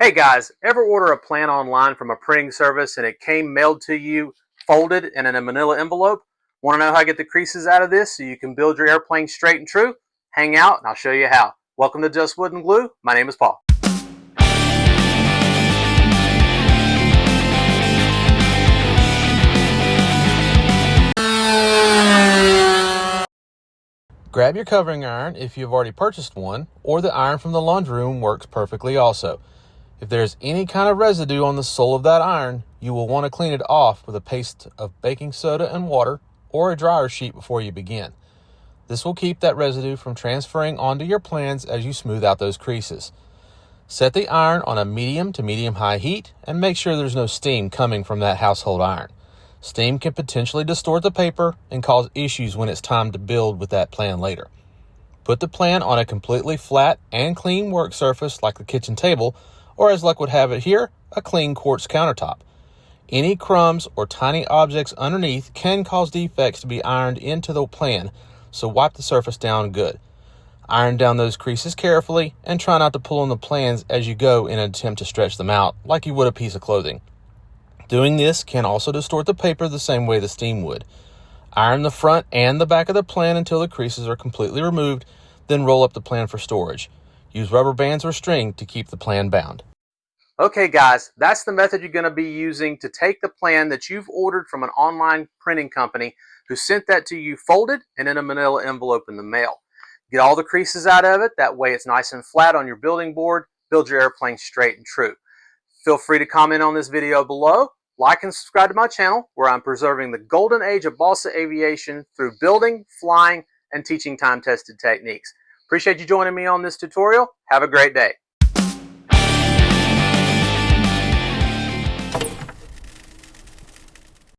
Hey guys, ever order a plan online from a printing service and it came mailed to you folded and in a manila envelope? Want to know how to get the creases out of this so you can build your airplane straight and true? Hang out and I'll show you how. Welcome to Just Wood and Glue. My name is Paul. Grab your covering iron if you've already purchased one, or the iron from the laundry room works perfectly also. If there's any kind of residue on the sole of that iron, you will want to clean it off with a paste of baking soda and water or a dryer sheet before you begin. This will keep that residue from transferring onto your plans as you smooth out those creases. Set the iron on a medium to medium-high heat and make sure there's no steam coming from that household iron. Steam can potentially distort the paper and cause issues when it's time to build with that plan later. Put the plan on a completely flat and clean work surface like the kitchen table, or as luck would have it here, a clean quartz countertop. Any crumbs or tiny objects underneath can cause defects to be ironed into the plan, so wipe the surface down good. Iron down those creases carefully and try not to pull on the plans as you go in an attempt to stretch them out like you would a piece of clothing. Doing this can also distort the paper the same way the steam would. Iron the front and the back of the plan until the creases are completely removed, then roll up the plan for storage. Use rubber bands or string to keep the plan bound. Okay guys, that's the method you're going to be using to take the plan that you've ordered from an online printing company who sent that to you folded and in a manila envelope in the mail. Get all the creases out of it, that way it's nice and flat on your building board. Build your airplane straight and true. Feel free to comment on this video below. Like and subscribe to my channel where I'm preserving the golden age of balsa aviation through building, flying, and teaching time-tested techniques. Appreciate you joining me on this tutorial. Have a great day.